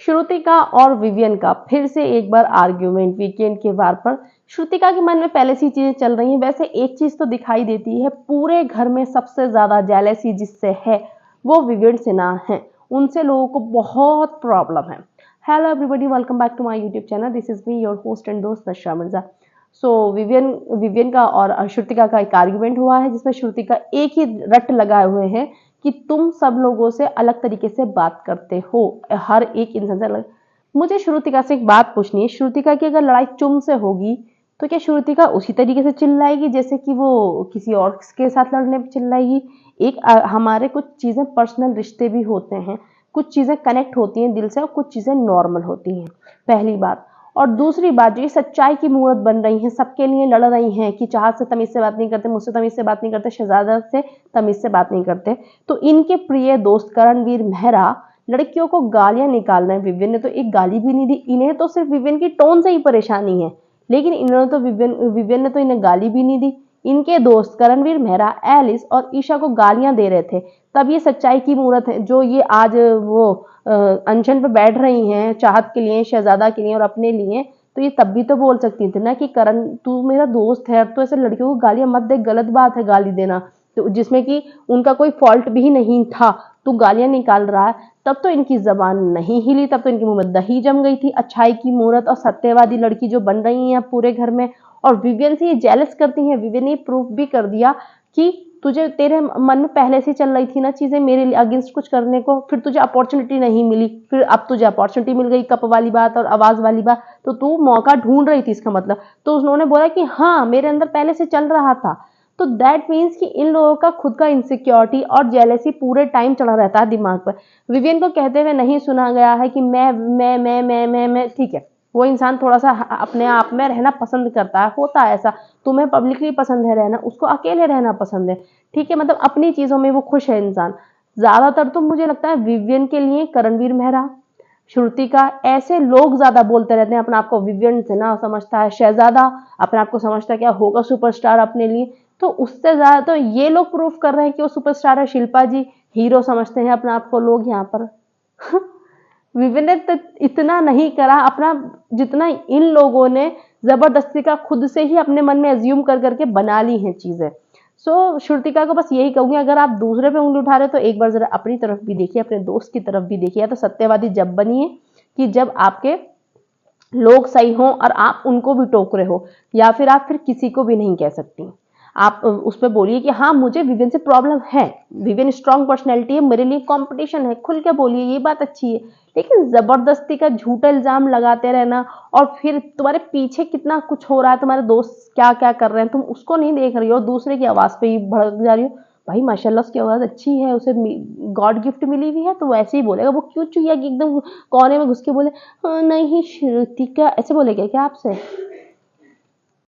श्रुतिका और विवियन का फिर से एक बार आर्ग्यूमेंट वीकेंड के वार पर। श्रुतिका के मन में पहले से चीजें चल रही हैं। वैसे एक चीज तो दिखाई देती है, पूरे घर में सबसे ज्यादा जेलेसी जिससे है वो विवियन सिन्हा है। उनसे लोगों को बहुत प्रॉब्लम है। Hello everybody, welcome back to my YouTube channel. This is me your host and दोस्त नशा मिर्जा। सो विवियन का और श्रुतिका का एक आर्ग्यूमेंट हुआ है जिसमें श्रुतिका एक ही रट लगाए हुए हैं कि तुम सब लोगों से अलग तरीके से बात करते हो, हर एक इंसान से अलग। मुझे श्रुतिका से एक बात पूछनी है, श्रुतिका की अगर लड़ाई तुम से होगी तो क्या श्रुतिका उसी तरीके से चिल्लाएगी जैसे कि वो किसी और के साथ लड़ने पे चिल्लाएगी? हमारे कुछ चीजें पर्सनल रिश्ते भी होते हैं, कुछ चीजें कनेक्ट होती हैं दिल से और कुछ चीजें नॉर्मल होती हैं, पहली बात। और दूसरी बात, जो ये सच्चाई की मूर्त बन रही है, सबके लिए लड़ रही हैं कि चाहत से तमीज से बात नहीं करते, मुझसे तमीज से बात नहीं करते, शहजादा से तमीज से बात नहीं करते, तो इनके प्रिय दोस्त करणवीर मेहरा लड़कियों को गालियां निकाल रहे हैं। विवियन ने तो एक गाली भी नहीं दी, इन्हें तो सिर्फ विवियन की टोन से ही परेशानी है, लेकिन इन्होंने तो विवियन ने तो इन्हें गाली भी नहीं दी। इनके दोस्त करणवीर मेहरा, एलिस और ईशा को गालियां दे रहे थे। तब ये सच्चाई की मूर्त है जो ये आज वो अनशन पे बैठ रही हैं चाहत के लिए, शहजादा के लिए और अपने लिए। तो ये तब भी तो बोल सकती थी ना कि करण तू मेरा दोस्त है, अब तो ऐसे लड़कियों को गालियां मत दे, गलत बात है गाली देना, तो जिसमें कि उनका कोई फॉल्ट भी नहीं था, तू गालियां निकाल रहा है। तब तो इनकी जबान नहीं हिली, तब तो इनके मुंह में दही जम गई थी। अच्छाई की मूर्त और सत्यवादी लड़की जो बन रही है पूरे घर में, और विवियन से ये जेलस करती हैं। विवियन ने प्रूफ भी कर दिया कि तुझे, तेरे मन में पहले से चल रही थी ना चीजें मेरे लिए अगेंस्ट कुछ करने को, फिर तुझे अपॉर्चुनिटी नहीं मिली, फिर अब तुझे अपॉर्चुनिटी मिल गई, कप वाली बात और आवाज वाली बात, तो तू मौका ढूंढ रही थी इसका मतलब। तो उन्होंने बोला कि हाँ मेरे अंदर पहले से चल रहा था। तो दैट मीन्स कि इन लोगों का खुद का इनसिक्योरिटी और जेलेसी पूरे टाइम चढ़ा रहता है दिमाग पर। विवियन को कहते हुए नहीं सुना गया है कि मैं ठीक है, वो इंसान थोड़ा सा अपने आप में रहना पसंद करता है, होता है ऐसा। तुम्हें पब्लिकली पसंद है रहना, उसको अकेले रहना पसंद है, ठीक है, मतलब अपनी चीजों में वो खुश है इंसान। ज्यादातर तो मुझे लगता है विवियन के लिए करणवीर मेहरा, श्रुतिका, ऐसे लोग ज्यादा बोलते रहते हैं। अपने आप को विवियन से ना समझता है, शहजादा अपने आप को समझता है क्या होगा सुपरस्टार अपने लिए, तो उससे ज्यादा तो ये लोग प्रूफ कर रहे हैं कि वो सुपरस्टार है। शिल्पा जी हीरो समझते हैं अपने आप को लोग यहाँ पर। विवियन ने तो इतना नहीं करा अपना जितना इन लोगों ने जबरदस्ती का खुद से ही अपने मन में एज्यूम कर करके बना ली हैं चीजें। सो श्रुतिका को बस यही कहूंगी, अगर आप दूसरे पे उंगली उठा रहे हो तो एक बार जरा अपनी तरफ भी देखिए, अपने दोस्त की तरफ भी देखिए। या तो सत्यवादी जब बनिए कि जब आपके लोग सही हों और आप उनको भी टोक रहे हो, या फिर आप फिर किसी को भी नहीं कह सकती। आप उस पर बोलिए कि हाँ मुझे विवियन से प्रॉब्लम है, विवियन स्ट्रांग पर्सनैलिटी है, मेरे लिए कंपटीशन है, खुल के बोलिए, ये बात अच्छी है। लेकिन जबरदस्ती का झूठा इल्जाम लगाते रहना और फिर तुम्हारे पीछे कितना कुछ हो रहा है, तुम्हारे दोस्त क्या क्या कर रहे हैं, तुम उसको नहीं देख रही हो, दूसरे की आवाज पे ही भड़क जा रही हो। भाई माशाल्लाह उसकी आवाज अच्छी है, उसे गॉड गिफ्ट मिली हुई है, तो वो ऐसे ही बोलेगा। वो क्यों चुहिया कि एकदम कोने में घुस के बोले हाँ नहीं श्रुतिका, ऐसे बोलेगा क्या आपसे?